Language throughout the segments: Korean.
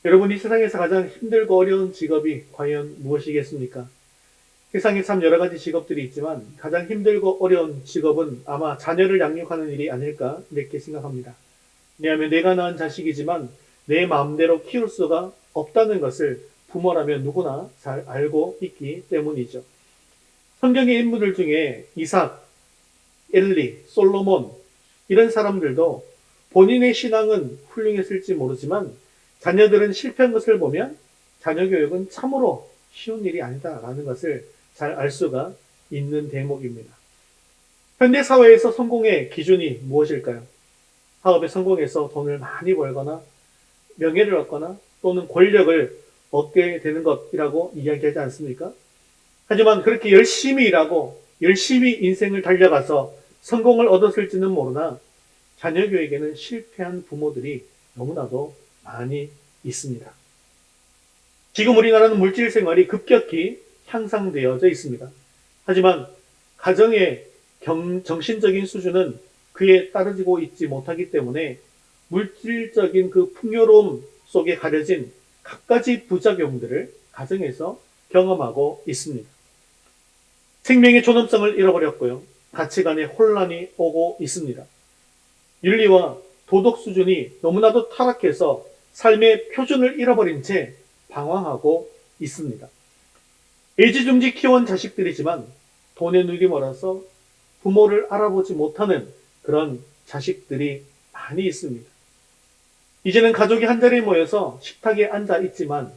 여러분, 이 세상에서 가장 힘들고 어려운 직업이 과연 무엇이겠습니까? 세상에 참 여러 가지 직업들이 있지만 가장 힘들고 어려운 직업은 아마 자녀를 양육하는 일이 아닐까 이렇게 생각합니다. 왜냐하면 내가 낳은 자식이지만 내 마음대로 키울 수가 없다는 것을 부모라면 누구나 잘 알고 있기 때문이죠. 성경의 인물들 중에 이삭, 엘리, 솔로몬 이런 사람들도 본인의 신앙은 훌륭했을지 모르지만 자녀들은 실패한 것을 보면 자녀 교육은 참으로 쉬운 일이 아니다라는 것을 잘 알 수가 있는 대목입니다. 현대 사회에서 성공의 기준이 무엇일까요? 사업에 성공해서 돈을 많이 벌거나 명예를 얻거나 또는 권력을 얻게 되는 것이라고 이야기하지 않습니까? 하지만 그렇게 열심히 일하고 열심히 인생을 달려가서 성공을 얻었을지는 모르나 자녀 교육에는 실패한 부모들이 너무나도 많이 있습니다. 지금 우리나라는 물질 생활이 급격히 향상되어져 있습니다. 하지만 가정의 정신적인 수준은 그에 따르고 있지 못하기 때문에 물질적인 그 풍요로움 속에 가려진 갖가지 부작용들을 가정에서 경험하고 있습니다. 생명의 존엄성을 잃어버렸고요. 가치관에 혼란이 오고 있습니다. 윤리와 도덕 수준이 너무나도 타락해서 삶의 표준을 잃어버린 채 방황하고 있습니다. 애지중지 키워온 자식들이지만 돈에 눈이 멀어서 부모를 알아보지 못하는 그런 자식들이 많이 있습니다. 이제는 가족이 한자리에 모여서 식탁에 앉아 있지만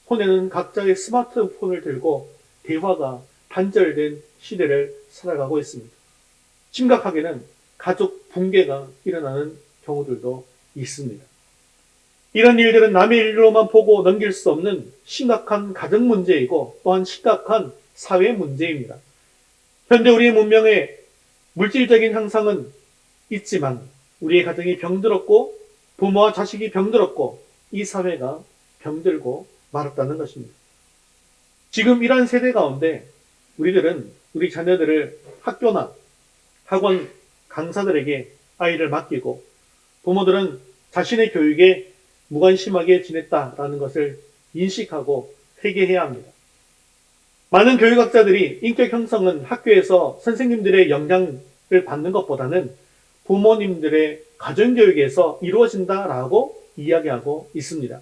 손에는 각자의 스마트폰을 들고 대화가 단절된 시대를 살아가고 있습니다. 심각하게는 가족 붕괴가 일어나는 경우들도 있습니다. 이런 일들은 남의 일로만 보고 넘길 수 없는 심각한 가정 문제이고 또한 심각한 사회 문제입니다. 현대 우리의 문명의 물질적인 향상은 있지만 우리의 가정이 병들었고 부모와 자식이 병들었고 이 사회가 병들고 말았다는 것입니다. 지금 이러한 세대 가운데 우리들은 우리 자녀들을 학교나 학원 강사들에게 아이를 맡기고 부모들은 자신의 교육에 무관심하게 지냈다라는 것을 인식하고 회개해야 합니다. 많은 교육학자들이 인격 형성은 학교에서 선생님들의 영향을 받는 것보다는 부모님들의 가정교육에서 이루어진다라고 이야기하고 있습니다.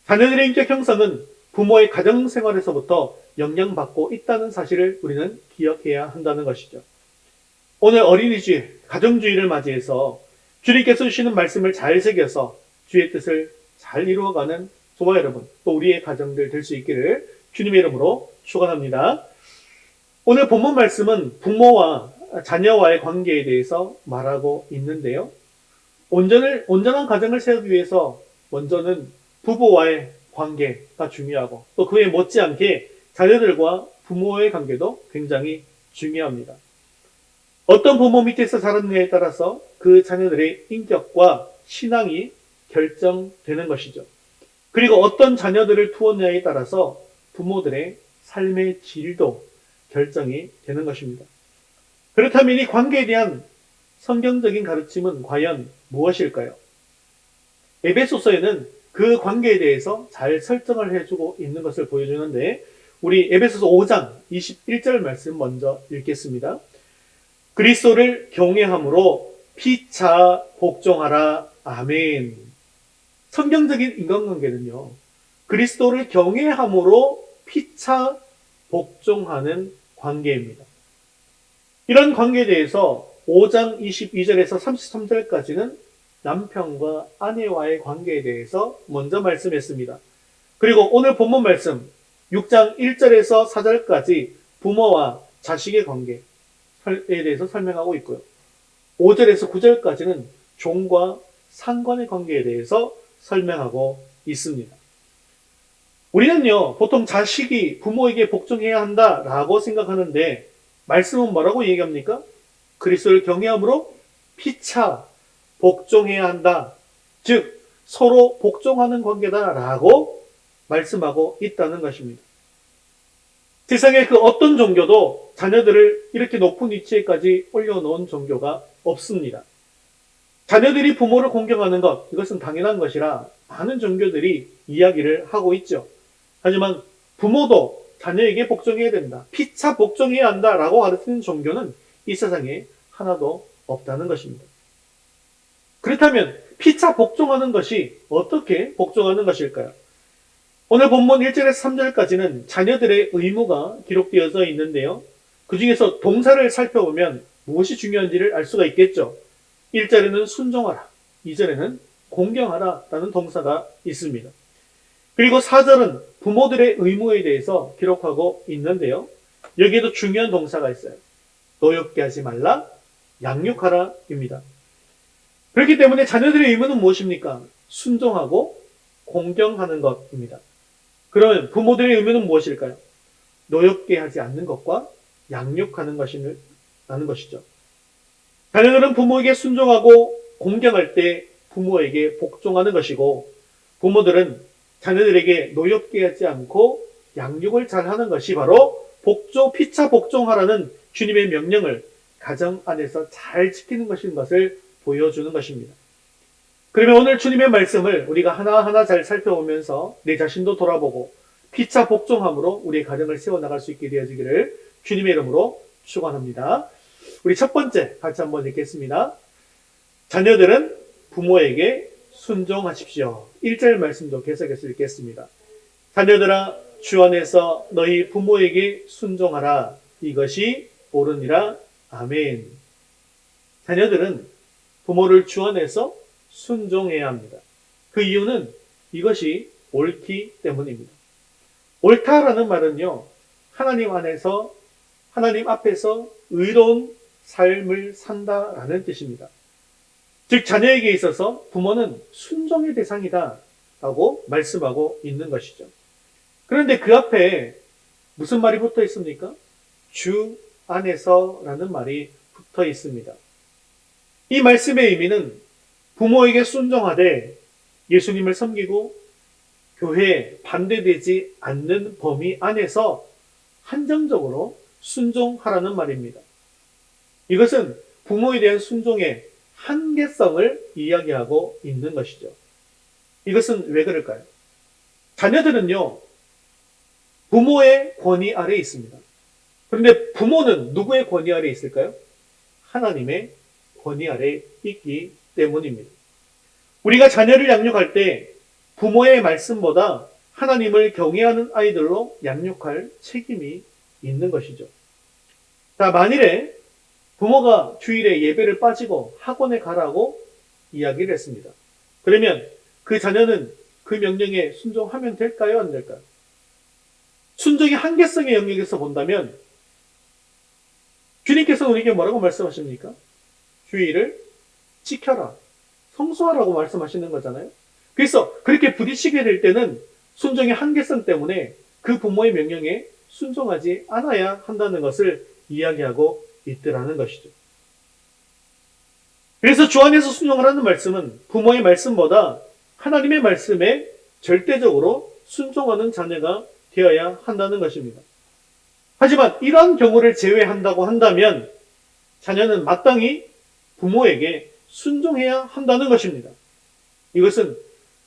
자녀들의 인격 형성은 부모의 가정생활에서부터 영향받고 있다는 사실을 우리는 기억해야 한다는 것이죠. 오늘 어린이주일, 가정주일을 맞이해서 주님께서 주시는 말씀을 잘 새겨서 주의 뜻을 잘 이루어가는 저와 여러분, 또 우리의 가정들 될 수 있기를 주님의 이름으로 축원합니다. 오늘 본문 말씀은 부모와 자녀와의 관계에 대해서 말하고 있는데요. 온전한 가정을 세우기 위해서 먼저는 부부와의 관계가 중요하고 또 그에 못지않게 자녀들과 부모의 관계도 굉장히 중요합니다. 어떤 부모 밑에서 자랐느냐에 따라서 그 자녀들의 인격과 신앙이 결정되는 것이죠. 그리고 어떤 자녀들을 두었냐에 따라서 부모들의 삶의 질도 결정이 되는 것입니다. 그렇다면 이 관계에 대한 성경적인 가르침은 과연 무엇일까요? 에베소서에는 그 관계에 대해서 잘 설정을 해주고 있는 것을 보여주는데 우리 에베소서 5장 21절 말씀 먼저 읽겠습니다. 그리스도를 경외함으로 피차 복종하라. 아멘. 성경적인 인간관계는요. 그리스도를 경외함으로 피차 복종하는 관계입니다. 이런 관계에 대해서 5장 22절에서 33절까지는 남편과 아내와의 관계에 대해서 먼저 말씀했습니다. 그리고 오늘 본문 말씀 6장 1절에서 4절까지 부모와 자식의 관계에 대해서 설명하고 있고요. 5절에서 9절까지는 종과 상관의 관계에 대해서 설명하고 있습니다. 우리는요, 보통 자식이 부모에게 복종해야 한다라고 생각하는데 말씀은 뭐라고 얘기합니까? 그리스도를 경외함으로 피차 복종해야 한다. 즉 서로 복종하는 관계다라고 말씀하고 있다는 것입니다. 세상의 그 어떤 종교도 자녀들을 이렇게 높은 위치에까지 올려놓은 종교가 없습니다. 자녀들이 부모를 공경하는 것, 이것은 당연한 것이라 많은 종교들이 이야기를 하고 있죠. 하지만 부모도 자녀에게 복종해야 된다, 피차 복종해야 한다라고 가르치는 종교는 이 세상에 하나도 없다는 것입니다. 그렇다면 피차 복종하는 것이 어떻게 복종하는 것일까요? 오늘 본문 1절에서 3절까지는 자녀들의 의무가 기록되어져 있는데요. 그 중에서 동사를 살펴보면 무엇이 중요한지를 알 수가 있겠죠. 1절에는 순종하라, 2절에는 공경하라 라는 동사가 있습니다. 그리고 4절은 부모들의 의무에 대해서 기록하고 있는데요. 여기에도 중요한 동사가 있어요. 노엽게 하지 말라, 양육하라 입니다. 그렇기 때문에 자녀들의 의무는 무엇입니까? 순종하고 공경하는 것입니다. 그러면 부모들의 의무는 무엇일까요? 노엽게 하지 않는 것과 양육하는 것이라는 것이죠. 자녀들은 부모에게 순종하고 공경할 때 부모에게 복종하는 것이고, 부모들은 자녀들에게 노엽게 하지 않고 양육을 잘하는 것이 바로 복조, 피차 복종하라는 주님의 명령을 가정 안에서 잘 지키는 것인 것을 보여주는 것입니다. 그러면 오늘 주님의 말씀을 우리가 하나하나 잘 살펴보면서 내 자신도 돌아보고 피차 복종함으로 우리의 가정을 세워나갈 수 있게 되어지기를 주님의 이름으로 축원합니다. 우리 첫 번째 같이 한번 읽겠습니다. 자녀들은 부모에게 순종하십시오. 1절 말씀도 계속해서 읽겠습니다. 자녀들아, 주 안에서 너희 부모에게 순종하라. 이것이 옳으니라. 아멘. 자녀들은 부모를 주 안에서 순종해야 합니다. 그 이유는 이것이 옳기 때문입니다. 옳다라는 말은요, 하나님 안에서, 하나님 앞에서 의로운 삶을 산다라는 뜻입니다. 즉, 자녀에게 있어서 부모는 순종의 대상이다 라고 말씀하고 있는 것이죠. 그런데 그 앞에 무슨 말이 붙어 있습니까? 주 안에서 라는 말이 붙어 있습니다. 이 말씀의 의미는 부모에게 순종하되 예수님을 섬기고 교회에 반대되지 않는 범위 안에서 한정적으로 순종하라는 말입니다. 이것은 부모에 대한 순종의 한계성을 이야기하고 있는 것이죠. 이것은 왜 그럴까요? 자녀들은요, 부모의 권위 아래에 있습니다. 그런데 부모는 누구의 권위 아래에 있을까요? 하나님의 권위 아래에 있기 때문입니다. 우리가 자녀를 양육할 때 부모의 말씀보다 하나님을 경외하는 아이들로 양육할 책임이 있는 것이죠. 자, 만일에 부모가 주일에 예배를 빠지고 학원에 가라고 이야기를 했습니다. 그러면 그 자녀는 그 명령에 순종하면 될까요? 안 될까요? 순종의 한계성의 영역에서 본다면 주님께서 우리에게 뭐라고 말씀하십니까? 주일을 지켜라, 성수하라고 말씀하시는 거잖아요. 그래서 그렇게 부딪히게 될 때는 순종의 한계성 때문에 그 부모의 명령에 순종하지 않아야 한다는 것을 이야기하고 있더라는 것이죠. 그래서 주 안에서 순종하라는 말씀은 부모의 말씀보다 하나님의 말씀에 절대적으로 순종하는 자녀가 되어야 한다는 것입니다. 하지만 이러한 경우를 제외한다고 한다면 자녀는 마땅히 부모에게 순종해야 한다는 것입니다. 이것은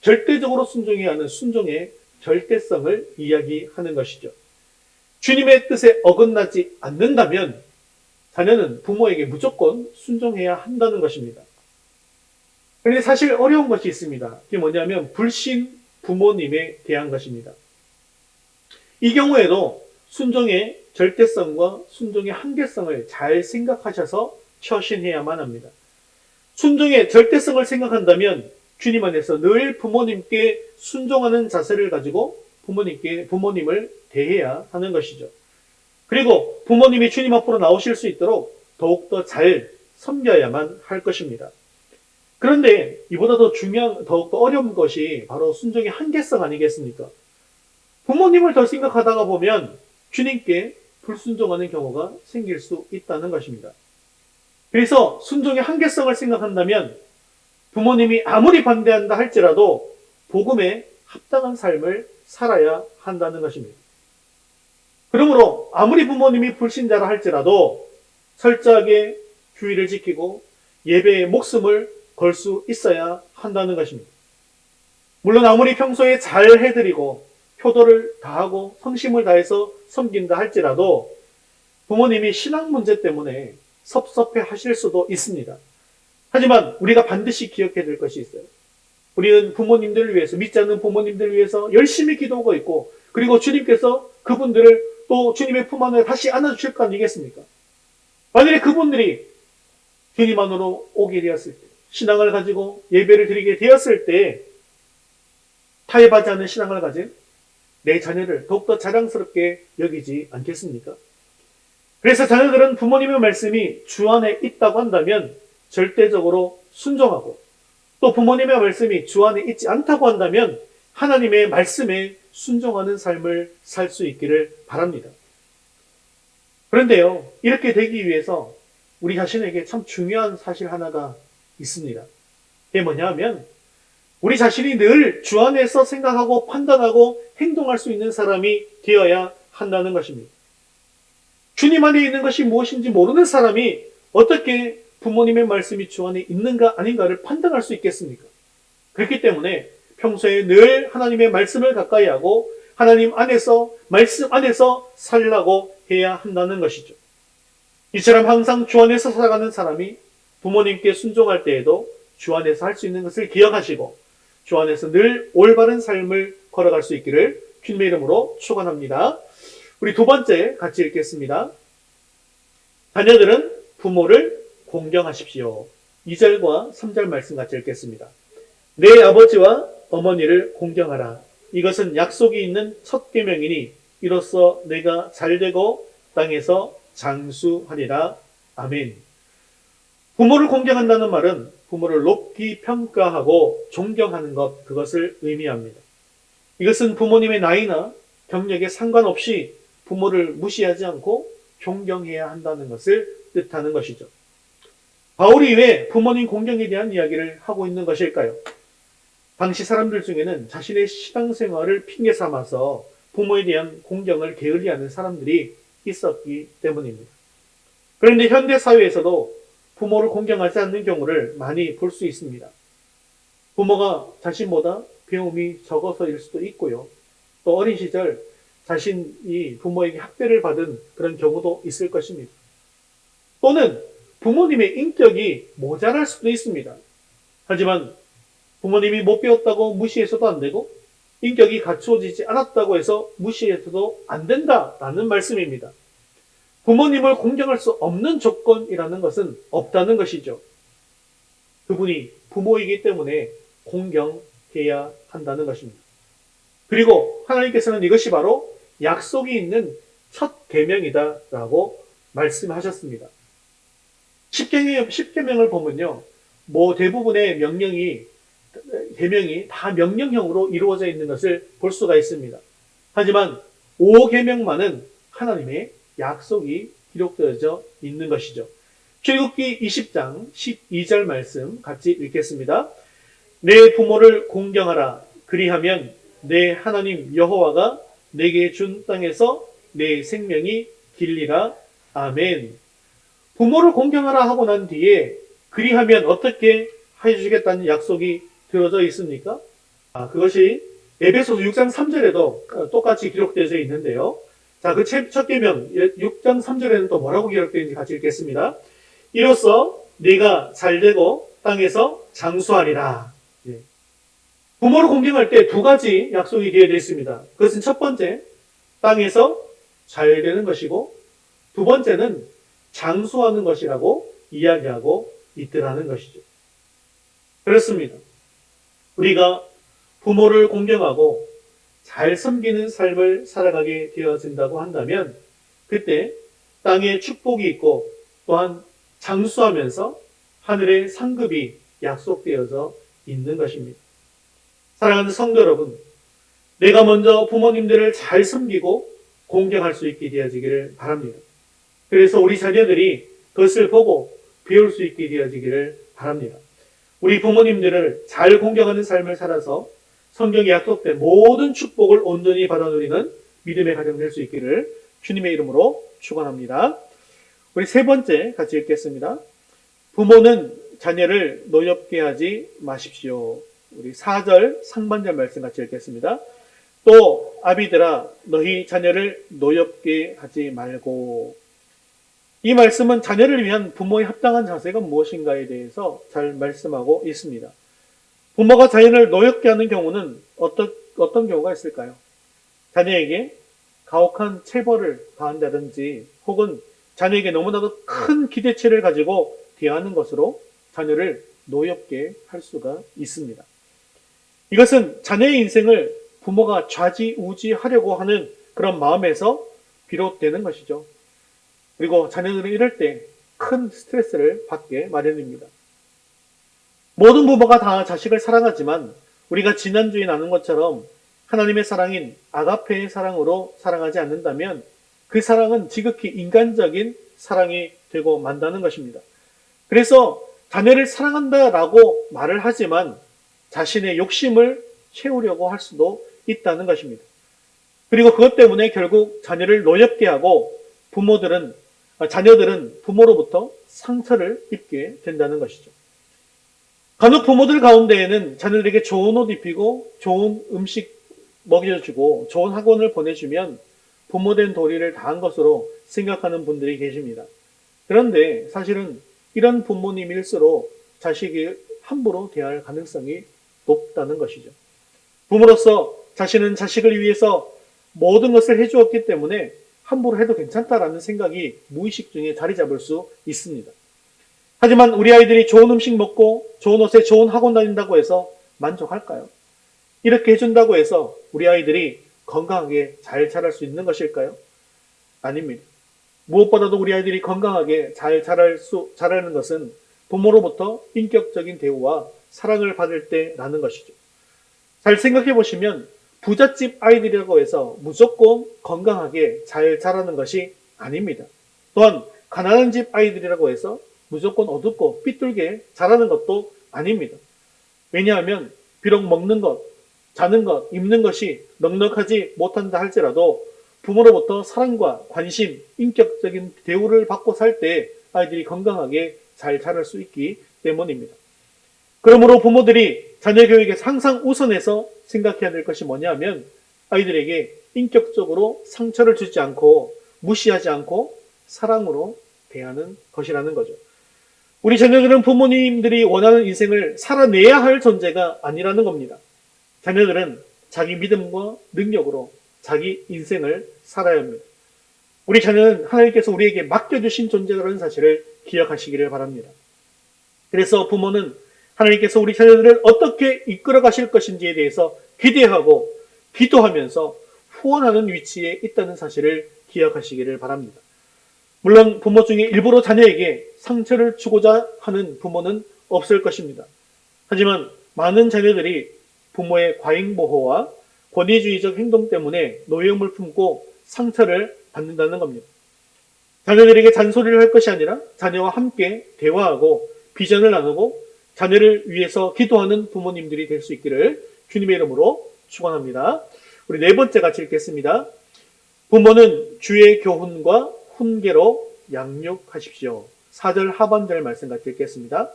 절대적으로 순종해야 하는 순종의 절대성을 이야기하는 것이죠. 주님의 뜻에 어긋나지 않는다면 자녀는 부모에게 무조건 순종해야 한다는 것입니다. 그런데 사실 어려운 것이 있습니다. 그게 뭐냐면 불신 부모님에 대한 것입니다. 이 경우에도 순종의 절대성과 순종의 한계성을 잘 생각하셔서 처신해야만 합니다. 순종의 절대성을 생각한다면 주님 안에서 늘 부모님께 순종하는 자세를 가지고 부모님을 대해야 하는 것이죠. 그리고 부모님이 주님 앞으로 나오실 수 있도록 더욱더 잘 섬겨야만 할 것입니다. 그런데 이보다 더 중요한, 더욱더 어려운 것이 바로 순종의 한계성 아니겠습니까? 부모님을 더 생각하다가 보면 주님께 불순종하는 경우가 생길 수 있다는 것입니다. 그래서 순종의 한계성을 생각한다면 부모님이 아무리 반대한다 할지라도 복음에 합당한 삶을 살아야 한다는 것입니다. 그러므로 아무리 부모님이 불신자라 할지라도 철저하게 주의를 지키고 예배에 목숨을 걸 수 있어야 한다는 것입니다. 물론 아무리 평소에 잘 해드리고 효도를 다하고 성심을 다해서 섬긴다 할지라도 부모님이 신앙 문제 때문에 섭섭해 하실 수도 있습니다. 하지만 우리가 반드시 기억해야 될 것이 있어요. 우리는 부모님들을 위해서, 믿지 않는 부모님들을 위해서 열심히 기도하고 있고, 그리고 주님께서 그분들을 또 주님의 품 안에 다시 안아주실 거 아니겠습니까? 만약에 그분들이 주님 안으로 오게 되었을 때, 신앙을 가지고 예배를 드리게 되었을 때, 타협하지 않는 신앙을 가진 내 자녀를 더욱더 자랑스럽게 여기지 않겠습니까? 그래서 자녀들은 부모님의 말씀이 주 안에 있다고 한다면 절대적으로 순종하고, 또 부모님의 말씀이 주 안에 있지 않다고 한다면 하나님의 말씀에 순종하는 삶을 살 수 있기를 바랍니다. 그런데요, 이렇게 되기 위해서 우리 자신에게 참 중요한 사실 하나가 있습니다. 그게 뭐냐 하면, 우리 자신이 늘 주 안에서 생각하고 판단하고 행동할 수 있는 사람이 되어야 한다는 것입니다. 주님 안에 있는 것이 무엇인지 모르는 사람이 어떻게 부모님의 말씀이 주 안에 있는가 아닌가를 판단할 수 있겠습니까? 그렇기 때문에 평소에 늘 하나님의 말씀을 가까이 하고 하나님 안에서, 말씀 안에서 살라고 해야 한다는 것이죠. 이처럼 항상 주 안에서 살아가는 사람이 부모님께 순종할 때에도 주 안에서 할 수 있는 것을 기억하시고 주 안에서 늘 올바른 삶을 걸어갈 수 있기를 주님의 이름으로 축원합니다. 우리 두 번째 같이 읽겠습니다. 자녀들은 부모를 공경하십시오. 2절과 3절 말씀 같이 읽겠습니다. 내 아버지와 어머니를 공경하라. 이것은 약속이 있는 첫 계명이니 이로써 내가 잘되고 땅에서 장수하리라. 아멘. 부모를 공경한다는 말은 부모를 높이 평가하고 존경하는 것, 그것을 의미합니다. 이것은 부모님의 나이나 경력에 상관없이 부모를 무시하지 않고 존경해야 한다는 것을 뜻하는 것이죠. 바울이 왜 부모님 공경에 대한 이야기를 하고 있는 것일까요? 당시 사람들 중에는 자신의 신앙생활을 핑계 삼아서 부모에 대한 공경을 게을리하는 사람들이 있었기 때문입니다. 그런데 현대 사회에서도 부모를 공경하지 않는 경우를 많이 볼 수 있습니다. 부모가 자신보다 배움이 적어서일 수도 있고요. 또 어린 시절 자신이 부모에게 학대를 받은 그런 경우도 있을 것입니다. 또는 부모님의 인격이 모자랄 수도 있습니다. 하지만 부모님이 못 배웠다고 무시해서도 안 되고 인격이 갖추어지지 않았다고 해서 무시해서도 안 된다라는 말씀입니다. 부모님을 공경할 수 없는 조건이라는 것은 없다는 것이죠. 그분이 부모이기 때문에 공경해야 한다는 것입니다. 그리고 하나님께서는 이것이 바로 약속이 있는 첫 계명이다라고 말씀하셨습니다. 10계명을 보면요, 대부분의 계명이 다 명령형으로 이루어져 있는 것을 볼 수가 있습니다. 하지만 5계명만은 하나님의 약속이 기록되어져 있는 것이죠. 출애굽기 20장 12절 말씀 같이 읽겠습니다. 내 부모를 공경하라. 그리하면 내 하나님 여호와가 내게 준 땅에서 내 생명이 길리라. 아멘. 부모를 공경하라 하고 난 뒤에 그리하면 어떻게 해주시겠다는 약속이 들어져 있습니까? 그것이 에베소서 6장 3절에도 똑같이 기록되어 있는데요. 자, 그 첫 계명 6장 3절에는 또 뭐라고 기록되어 있는지 같이 읽겠습니다. 이로써 네가 잘되고 땅에서 장수하리라. 예. 부모를 공경할 때 두 가지 약속이 되어 있습니다. 그것은 첫 번째, 땅에서 잘되는 것이고 두 번째는 장수하는 것이라고 이야기하고 있더라는 것이죠. 그렇습니다. 우리가 부모를 공경하고 잘 섬기는 삶을 살아가게 되어진다고 한다면 그때 땅에 축복이 있고 또한 장수하면서 하늘의 상급이 약속되어져 있는 것입니다. 사랑하는 성도 여러분, 내가 먼저 부모님들을 잘 섬기고 공경할 수 있게 되어지기를 바랍니다. 그래서 우리 자녀들이 그것을 보고 배울 수 있게 되어지기를 바랍니다. 우리 부모님들을 잘 공경하는 삶을 살아서 성경에 약속된 모든 축복을 온전히 받아 누리는 믿음의 가정 될 수 있기를 주님의 이름으로 축원합니다. 우리 세 번째 같이 읽겠습니다. 부모는 자녀를 노엽게 하지 마십시오. 우리 4절 상반절 말씀 같이 읽겠습니다. 또 아비들아 너희 자녀를 노엽게 하지 말고. 이 말씀은 자녀를 위한 부모의 합당한 자세가 무엇인가에 대해서 잘 말씀하고 있습니다. 부모가 자녀를 노엽게 하는 경우는 어떤 경우가 있을까요? 자녀에게 가혹한 체벌을 가한다든지 혹은 자녀에게 너무나도 큰 기대치를 가지고 대하는 것으로 자녀를 노엽게 할 수가 있습니다. 이것은 자녀의 인생을 부모가 좌지우지하려고 하는 그런 마음에서 비롯되는 것이죠. 그리고 자녀들은 이럴 때 큰 스트레스를 받게 마련입니다. 모든 부모가 다 자식을 사랑하지만 우리가 지난주에 나눈 것처럼 하나님의 사랑인 아가페의 사랑으로 사랑하지 않는다면 그 사랑은 지극히 인간적인 사랑이 되고 만다는 것입니다. 그래서 자녀를 사랑한다라고 말을 하지만 자신의 욕심을 채우려고 할 수도 있다는 것입니다. 그리고 그것 때문에 결국 자녀를 노엽게 하고 자녀들은 부모로부터 상처를 입게 된다는 것이죠. 간혹 부모들 가운데에는 자녀들에게 좋은 옷 입히고 좋은 음식 먹여주고 좋은 학원을 보내주면 부모된 도리를 다한 것으로 생각하는 분들이 계십니다. 그런데 사실은 이런 부모님일수록 자식이 함부로 대할 가능성이 높다는 것이죠. 부모로서 자신은 자식을 위해서 모든 것을 해주었기 때문에 함부로 해도 괜찮다라는 생각이 무의식 중에 자리 잡을 수 있습니다. 하지만 우리 아이들이 좋은 음식 먹고 좋은 옷에 좋은 학원 다닌다고 해서 만족할까요? 이렇게 해준다고 해서 우리 아이들이 건강하게 잘 자랄 수 있는 것일까요? 아닙니다. 무엇보다도 우리 아이들이 건강하게 잘 자라는 것은 부모로부터 인격적인 대우와 사랑을 받을 때라는 것이죠. 잘 생각해 보시면 부잣집 아이들이라고 해서 무조건 건강하게 잘 자라는 것이 아닙니다. 또한 가난한 집 아이들이라고 해서 무조건 어둡고 삐뚤게 자라는 것도 아닙니다. 왜냐하면 비록 먹는 것, 자는 것, 입는 것이 넉넉하지 못한다 할지라도 부모로부터 사랑과 관심, 인격적인 대우를 받고 살 때 아이들이 건강하게 잘 자랄 수 있기 때문입니다. 그러므로 부모들이 자녀 교육에 항상 우선해서 생각해야 될 것이 뭐냐면 아이들에게 인격적으로 상처를 주지 않고 무시하지 않고 사랑으로 대하는 것이라는 거죠. 우리 자녀들은 부모님들이 원하는 인생을 살아내야 할 존재가 아니라는 겁니다. 자녀들은 자기 믿음과 능력으로 자기 인생을 살아야 합니다. 우리 자녀는 하나님께서 우리에게 맡겨주신 존재라는 사실을 기억하시기를 바랍니다. 그래서 부모는 하나님께서 우리 자녀들을 어떻게 이끌어 가실 것인지에 대해서 기대하고 기도하면서 후원하는 위치에 있다는 사실을 기억하시기를 바랍니다. 물론 부모 중에 일부러 자녀에게 상처를 주고자 하는 부모는 없을 것입니다. 하지만 많은 자녀들이 부모의 과잉보호와 권위주의적 행동 때문에 노여움을 품고 상처를 받는다는 겁니다. 자녀들에게 잔소리를 할 것이 아니라 자녀와 함께 대화하고 비전을 나누고 자녀를 위해서 기도하는 부모님들이 될 수 있기를 주님의 이름으로 축원합니다. 우리 네 번째 같이 읽겠습니다. 부모는 주의 교훈과 훈계로 양육하십시오. 4절 하반절 말씀 같이 읽겠습니다.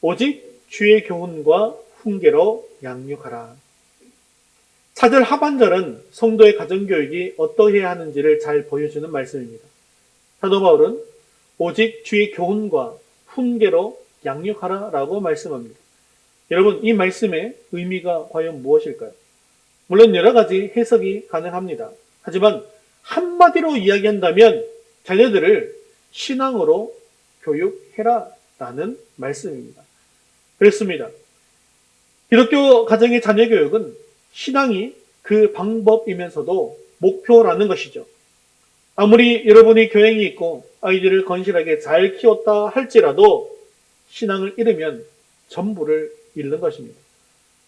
오직 주의 교훈과 훈계로 양육하라. 4절 하반절은 성도의 가정교육이 어떠해야 하는지를 잘 보여주는 말씀입니다. 사도 바울은 오직 주의 교훈과 훈계로 양육하라 라고 말씀합니다. 여러분, 이 말씀의 의미가 과연 무엇일까요? 물론 여러 가지 해석이 가능합니다. 하지만 한마디로 이야기한다면 자녀들을 신앙으로 교육해라 라는 말씀입니다. 그렇습니다. 기독교 가정의 자녀 교육은 신앙이 그 방법이면서도 목표라는 것이죠. 아무리 여러분이 교양이 있고 아이들을 건실하게 잘 키웠다 할지라도 신앙을 잃으면 전부를 잃는 것입니다.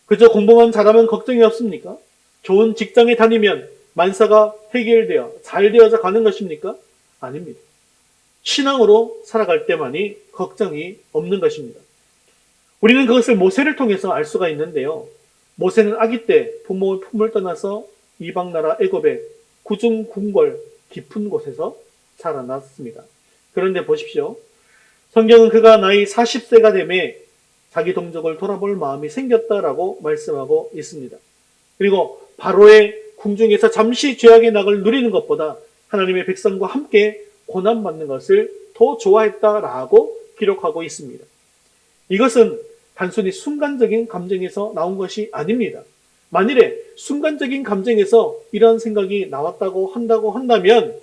그저 공부만 잘하면 걱정이 없습니까? 좋은 직장에 다니면 만사가 해결되어 잘 되어져 가는 것입니까? 아닙니다. 신앙으로 살아갈 때만이 걱정이 없는 것입니다. 우리는 그것을 모세를 통해서 알 수가 있는데요. 모세는 아기 때 부모의 품을 떠나서 이방 나라 애굽의 구중궁궐 깊은 곳에서 자라났습니다. 그런데 보십시오. 성경은 그가 나이 40세가 되매 자기 동족을 돌아볼 마음이 생겼다라고 말씀하고 있습니다. 그리고 바로의 궁중에서 잠시 죄악의 낙을 누리는 것보다 하나님의 백성과 함께 고난받는 것을 더 좋아했다라고 기록하고 있습니다. 이것은 단순히 순간적인 감정에서 나온 것이 아닙니다. 만일에 순간적인 감정에서 이런 생각이 나왔다고 한다면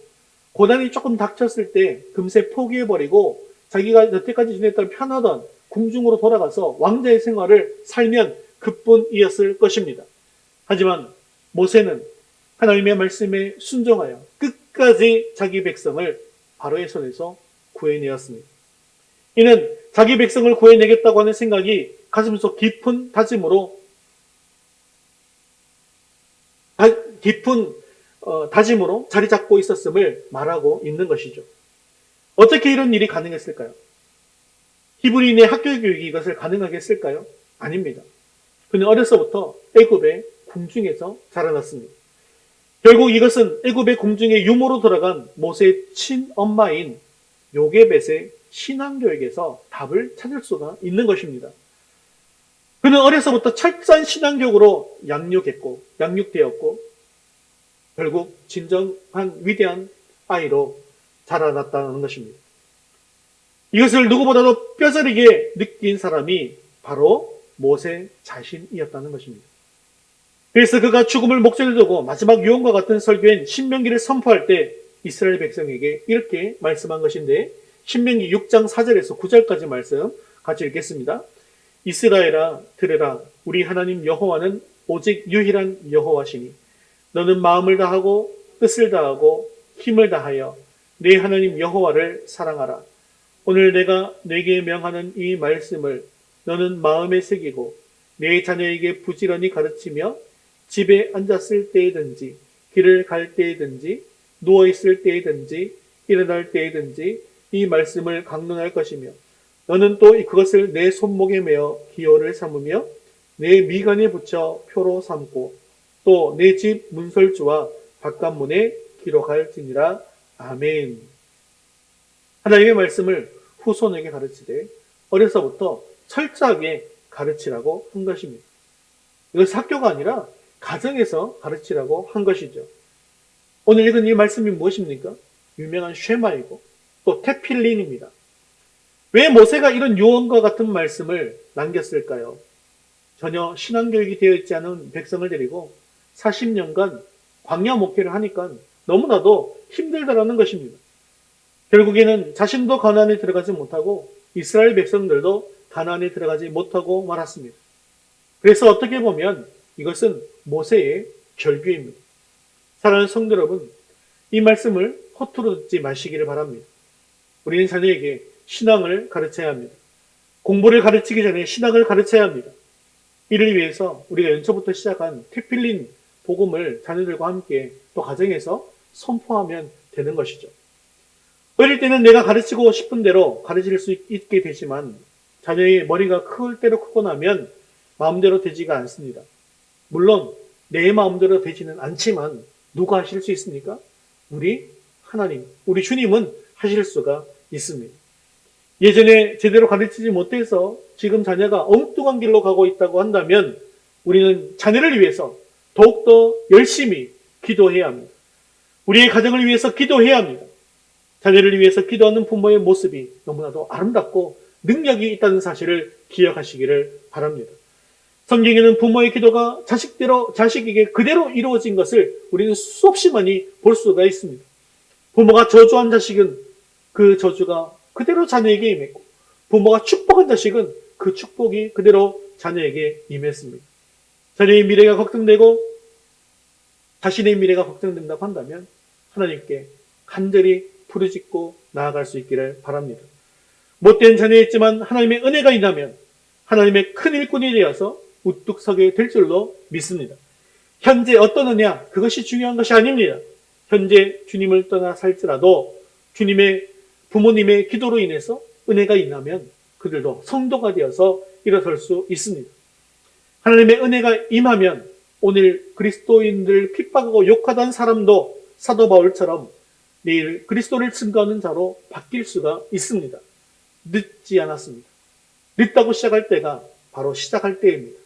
고난이 조금 닥쳤을 때 금세 포기해버리고 자기가 여태까지 지냈던 편하던 궁중으로 돌아가서 왕자의 생활을 살면 그뿐이었을 것입니다. 하지만 모세는 하나님의 말씀에 순종하여 끝까지 자기 백성을 바로의 손에서 구해내었습니다. 이는 자기 백성을 구해내겠다고 하는 생각이 가슴속 깊은 다짐으로 자리 잡고 있었음을 말하고 있는 것이죠. 어떻게 이런 일이 가능했을까요? 히브리인의 학교 교육이 이것을 가능하게 했을까요? 아닙니다. 그는 어려서부터 애굽의 궁중에서 자라났습니다. 결국 이것은 애굽의 궁중의 유모로 돌아간 모세의 친엄마인 요게벳의 신앙교육에서 답을 찾을 수가 있는 것입니다. 그는 어려서부터 철저한 신앙교육으로 양육되었고 결국 진정한 위대한 아이로 자라났다는 것입니다. 이것을 누구보다도 뼈저리게 느낀 사람이 바로 모세 자신이었다는 것입니다. 그래서 그가 죽음을 목전에 두고 마지막 유언과 같은 설교인 신명기를 선포할 때 이스라엘 백성에게 이렇게 말씀한 것인데, 신명기 6장 4절에서 9절까지 말씀 같이 읽겠습니다. 이스라엘아 들으라, 우리 하나님 여호와는 오직 유일한 여호와시니 너는 마음을 다하고 뜻을 다하고 힘을 다하여 네 하나님 여호와를 사랑하라. 오늘 내가 네게 명하는 이 말씀을 너는 마음에 새기고 네 자녀에게 부지런히 가르치며 집에 앉았을 때이든지 길을 갈 때이든지 누워있을 때이든지 일어날 때이든지 이 말씀을 강론할 것이며 너는 또 그것을 내 손목에 메어 기호를 삼으며 내 미간에 붙여 표로 삼고 또 내 집 문설주와 바깥문에 기록할지니라. 아멘. 하나님의 말씀을 후손에게 가르치되 어려서부터 철저하게 가르치라고 한 것입니다. 이것은 학교가 아니라 가정에서 가르치라고 한 것이죠. 오늘 읽은 이 말씀이 무엇입니까? 유명한 쉐마이고 또 테필린입니다. 왜 모세가 이런 유언과 같은 말씀을 남겼을까요? 전혀 신앙교육이 되어 있지 않은 백성을 데리고 40년간 광야 목회를 하니까 너무나도 힘들다라는 것입니다. 결국에는 자신도 가나안에 들어가지 못하고 이스라엘 백성들도 가나안에 들어가지 못하고 말았습니다. 그래서 어떻게 보면 이것은 모세의 결규입니다. 사랑하는 성도 여러분, 이 말씀을 허투루 듣지 마시기를 바랍니다. 우리는 자녀에게 신앙을 가르쳐야 합니다. 공부를 가르치기 전에 신앙을 가르쳐야 합니다. 이를 위해서 우리가 연초부터 시작한 테필린 복음을 자녀들과 함께 또 가정에서 선포하면 되는 것이죠. 어릴 때는 내가 가르치고 싶은 대로 가르칠 수 있게 되지만 자녀의 머리가 클 대로 크고 나면 마음대로 되지가 않습니다. 물론 내 마음대로 되지는 않지만 누가 하실 수 있습니까? 우리 하나님, 우리 주님은 하실 수가 있습니다. 예전에 제대로 가르치지 못해서 지금 자녀가 엉뚱한 길로 가고 있다고 한다면 우리는 자녀를 위해서 더욱더 열심히 기도해야 합니다. 우리의 가정을 위해서 기도해야 합니다. 자녀를 위해서 기도하는 부모의 모습이 너무나도 아름답고 능력이 있다는 사실을 기억하시기를 바랍니다. 성경에는 부모의 기도가 자식에게 그대로 이루어진 것을 우리는 수없이 많이 볼 수가 있습니다. 부모가 저주한 자식은 그 저주가 그대로 자녀에게 임했고, 부모가 축복한 자식은 그 축복이 그대로 자녀에게 임했습니다. 자녀의 미래가 걱정되고 자신의 미래가 걱정된다고 한다면 하나님께 간절히 부르짖고 나아갈 수 있기를 바랍니다. 못된 자녀였지만 하나님의 은혜가 있다면 하나님의 큰 일꾼이 되어서 우뚝 서게 될 줄로 믿습니다. 현재 어떤 은혜야, 그것이 중요한 것이 아닙니다. 현재 주님을 떠나 살지라도 주님의 부모님의 기도로 인해서 은혜가 임하면 그들도 성도가 되어서 일어설 수 있습니다. 하나님의 은혜가 임하면 오늘 그리스도인들 핍박하고 욕하던 사람도 사도 바울처럼 내일 그리스도를 증거하는 자로 바뀔 수가 있습니다. 늦지 않았습니다. 늦다고 시작할 때가 바로 시작할 때입니다.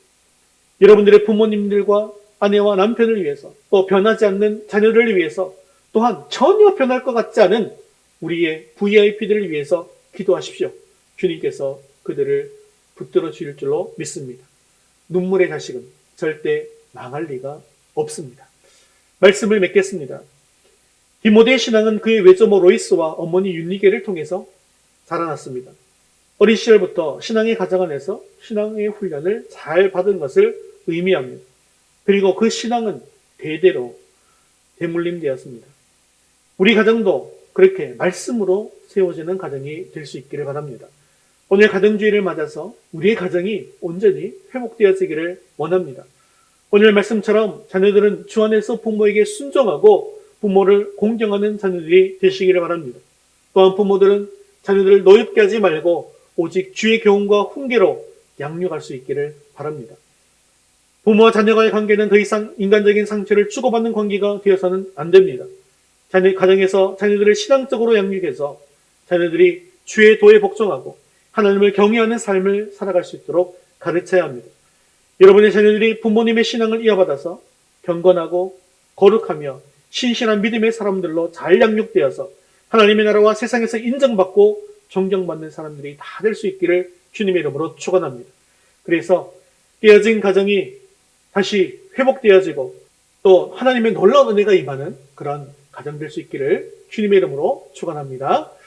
여러분들의 부모님들과 아내와 남편을 위해서, 또 변하지 않는 자녀들을 위해서, 또한 전혀 변할 것 같지 않은 우리의 VIP들을 위해서 기도하십시오. 주님께서 그들을 붙들어 주실 줄로 믿습니다. 눈물의 자식은 절대 망할 리가 없습니다. 말씀을 맺겠습니다. 디모데의 신앙은 그의 외조모 로이스와 어머니 윤리게를 통해서 자라났습니다. 어린 시절부터 신앙의 가정 안에서 신앙의 훈련을 잘 받은 것을 의미합니다. 그리고 그 신앙은 대대로 대물림되었습니다. 우리 가정도 그렇게 말씀으로 세워지는 가정이 될 수 있기를 바랍니다. 오늘 가정주의를 맞아서 우리의 가정이 온전히 회복되어지기를 원합니다. 오늘 말씀처럼 자녀들은 주 안에서 부모에게 순종하고 부모를 공경하는 자녀들이 되시기를 바랍니다. 또한 부모들은 자녀들을 노엽게 하지 말고 오직 주의 교훈과 훈계로 양육할 수 있기를 바랍니다. 부모와 자녀와의 관계는 더 이상 인간적인 상처를 주고받는 관계가 되어서는 안 됩니다. 가정에서 자녀들을 신앙적으로 양육해서 자녀들이 주의 도에 복종하고 하나님을 경외하는 삶을 살아갈 수 있도록 가르쳐야 합니다. 여러분의 자녀들이 부모님의 신앙을 이어받아서 경건하고 거룩하며 신실한 믿음의 사람들로 잘 양육되어서 하나님의 나라와 세상에서 인정받고 존경받는 사람들이 다 될 수 있기를 주님의 이름으로 축원합니다. 그래서 깨어진 가정이 다시 회복되어지고 또 하나님의 놀라운 은혜가 임하는 그런 가정 될 수 있기를 주님의 이름으로 축원합니다.